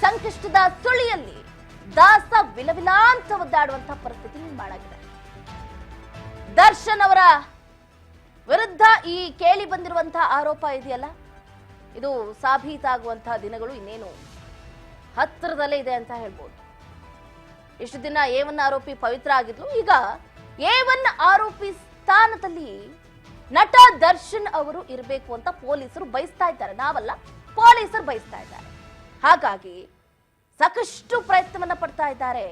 ಸಂಕಷ್ಟದ ಸುಳಿಯಲ್ಲಿ ದಾಸ ವಿಲವಿಲ ಅಂತ ಒದ್ದಾಡುವಂತಹ ಪರಿಸ್ಥಿತಿ ನಿರ್ಮಾಣ ಆಗಿದೆ. ದರ್ಶನ್ ಅವರ ವಿರುದ್ಧ ಈ ಕೇಳಿ ಬಂದಿರುವಂತಹ ಆರೋಪ ಇದೆಯಲ್ಲ, ಇದು ಸಾಬೀತಾಗುವಂತಹ ದಿನಗಳು ಇನ್ನೇನು ಹತ್ತಿರದಲ್ಲೇ ಇದೆ ಅಂತ ಹೇಳ್ಬೋದು. ಇಷ್ಟು ದಿನ A1 ಆರೋಪಿ ಪವಿತ್ರ ಆಗಿದ್ಲು, ಈಗ A1 ಆರೋಪಿ ಸ್ಥಾನದಲ್ಲಿ ನಟ ದರ್ಶನ್ ಅವರು ಇರಬೇಕು ಅಂತ ಪೊಲೀಸರು ಬಯಸ್ತಾ ಇದ್ದಾರೆ. ನಾವಲ್ಲ, ಪೊಲೀಸರು ಬಯಸ್ತಾ ಇದ್ದಾರೆ. ಹಾಗಾಗಿ ಸಾಕಷ್ಟು ಪ್ರಯತ್ನವನ್ನ ಪಡ್ತಾ ಇದ್ದಾರೆ.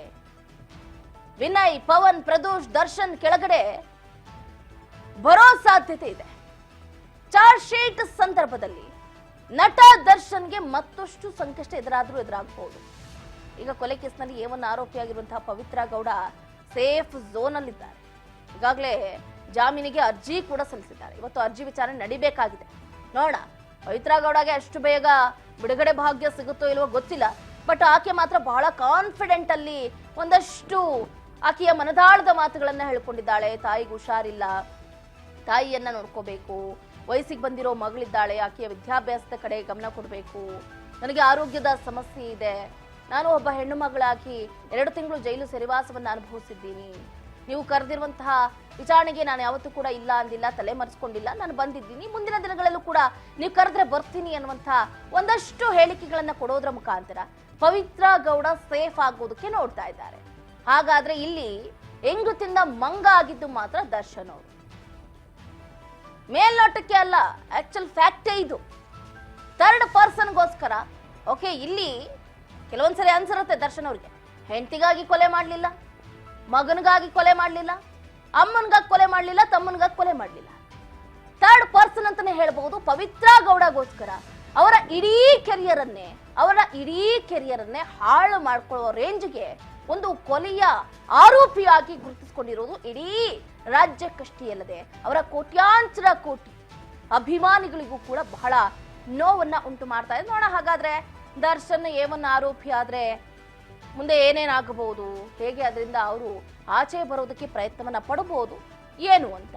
ವಿನಯ್, ಪವನ್, ಪ್ರದೋಷ್, ದರ್ಶನ್ ಕೆಳಗಡೆ ಬರೋ ಸಾಧ್ಯತೆ ಇದೆ. ಚಾರ್ಜ್ ಶೀಟ್ ಸಂದರ್ಭದಲ್ಲಿ ನಟ ದರ್ಶನ್ಗೆ ಮತ್ತಷ್ಟು ಸಂಕಷ್ಟ ಎದುರಾಗಬಹುದು. ಈಗ ಕೊಲೆ ಕೇಸ್ನಲ್ಲಿ A1 ಆರೋಪಿಯಾಗಿರುವಂತಹ Pavithra Gowda safe zone ಅಲ್ಲಿದ್ದಾರೆ. ಈಗಾಗಲೇ ಜಾಮೀನಿಗೆ ಅರ್ಜಿ ಕೂಡ ಸಲ್ಲಿಸಿದ್ದಾರೆ. ಇವತ್ತು ಅರ್ಜಿ ವಿಚಾರಣೆ ನಡಿಬೇಕಾಗಿದೆ. ನೋಡೋಣ, ಪವಿತ್ರ ಗೌಡಗೆ ಅಷ್ಟು ಬೇಗ ಬಿಡುಗಡೆ ಭಾಗ್ಯ ಸಿಗುತ್ತೋ ಇಲ್ವೋ ಗೊತ್ತಿಲ್ಲ. ಬಟ್ ಆಕೆ ಮಾತ್ರ ಬಹಳ ಕಾನ್ಫಿಡೆಂಟ್ ಅಲ್ಲಿ ಒಂದಷ್ಟು ಆಕೆಯ ಮನದಾಳದ ಮಾತುಗಳನ್ನ ಹೇಳ್ಕೊಂಡಿದ್ದಾಳೆ. ತಾಯಿಗೆ ಹುಷಾರಿಲ್ಲ, ತಾಯಿಯನ್ನ ನೋಡ್ಕೋಬೇಕು, ವಯಸ್ಸಿಗೆ ಬಂದಿರೋ ಮಗಳಿದ್ದಾಳೆ, ಆಕೆಯ ವಿದ್ಯಾಭ್ಯಾಸದ ಕಡೆ ಗಮನ ಕೊಡಬೇಕು, ನನಗೆ ಆರೋಗ್ಯದ ಸಮಸ್ಯೆ ಇದೆ, ನಾನು ಒಬ್ಬ ಹೆಣ್ಣು ಮಗಳಾಗಿ 2 ತಿಂಗಳು ಜೈಲು ಸೆರೆವಾಸವನ್ನ ಅನುಭವಿಸಿದ್ದೀನಿ, ನೀವು ಕರೆದಿರುವಂತಹ ವಿಚಾರಣೆಗೆ ನಾನು ಯಾವತ್ತೂ ಕೂಡ ಇಲ್ಲ ಅಂದಿಲ್ಲ, ತಲೆ ಮರೆಸ್ಕೊಂಡಿಲ್ಲ, ನಾನು ಬಂದಿದ್ದೀನಿ, ಮುಂದಿನ ದಿನಗಳಲ್ಲೂ ಕೂಡ ನೀವು ಕರೆದ್ರೆ ಬರ್ತೀನಿ ಅನ್ನುವಂತಹ ಒಂದಷ್ಟು ಹೇಳಿಕೆಗಳನ್ನ ಕೊಡೋದ್ರ ಮುಖಾಂತರ ಪವಿತ್ರ ಗೌಡ ಸೇಫ್ ಆಗೋದಕ್ಕೆ ನೋಡ್ತಾ ಇದ್ದಾರೆ. ಹಾಗಾದ್ರೆ ಇಲ್ಲಿ ಎಂಗು ತಿಂದ ಮಂಗ ಆಗಿದ್ದು ಮಾತ್ರ ದರ್ಶನ್ ಅವರು. ಮೇಲ್ನೋಟಕ್ಕೆ ಅಲ್ಲ, ಆಕ್ಚುಲ್ ಫ್ಯಾಕ್ಟೇ ಇದು. ಥರ್ಡ್ ಪರ್ಸನ್ಗೋಸ್ಕರ ಓಕೆ, ಇಲ್ಲಿ ಕೆಲವೊಂದ್ಸರಿ ಅನ್ಸಿರುತ್ತೆ ದರ್ಶನ್ ಅವ್ರಿಗೆ, ಹೆಂಡತಿಗಾಗಿ ಕೊಲೆ ಮಾಡ್ಲಿಲ್ಲ, ಮಗನಿಗಾಗಿ ಕೊಲೆ ಮಾಡ್ಲಿಲ್ಲ, ಅಮ್ಮನ್ಗಾಗಿ ಕೊಲೆ ಮಾಡ್ಲಿಲ್ಲ, ತಮ್ಮನ್ಗಾಗಿ ಕೊಲೆ ಮಾಡ್ಲಿಲ್ಲ. ಥರ್ಡ್ ಪರ್ಸನ್ ಅಂತಾನೆ ಹೇಳ್ಬಹುದು. ಪವಿತ್ರ ಗೌಡಗೋಸ್ಕರ ಅವರ ಇಡೀ ಕೆರಿಯರನ್ನೇ ಹಾಳು ಮಾಡ್ಕೊಳ್ಳೋ ರೇಂಜ್ಗೆ ಒಂದು ಕೊಲೆಯ ಆರೋಪಿಯಾಗಿ ಗುರುತಿಸಿಕೊಂಡಿರೋದು ಇಡೀ ರಾಜ್ಯಕ್ಕಷ್ಟೇ ಅಲ್ಲದೆ ಅವರ ಕೋಟ್ಯಾಂತರ ಕೋಟಿ ಅಭಿಮಾನಿಗಳಿಗೂ ಕೂಡ ಬಹಳ ನೋವನ್ನ ಉಂಟು ಮಾಡ್ತಾ ಇದೆ. ನೋಡೋಣ ಹಾಗಾದ್ರೆ ದರ್ಶನ್ A1 ಆರೋಪಿ ಆದ್ರೆ ಮುಂದೆ ಏನೇನಾಗಬಹುದು, ಹೇಗೆ ಅದರಿಂದ ಅವರು ಆಚೆ ಬರೋದಕ್ಕೆ ಪ್ರಯತ್ನವನ್ನ ಪಡಬಹುದು ಏನು ಅಂತ.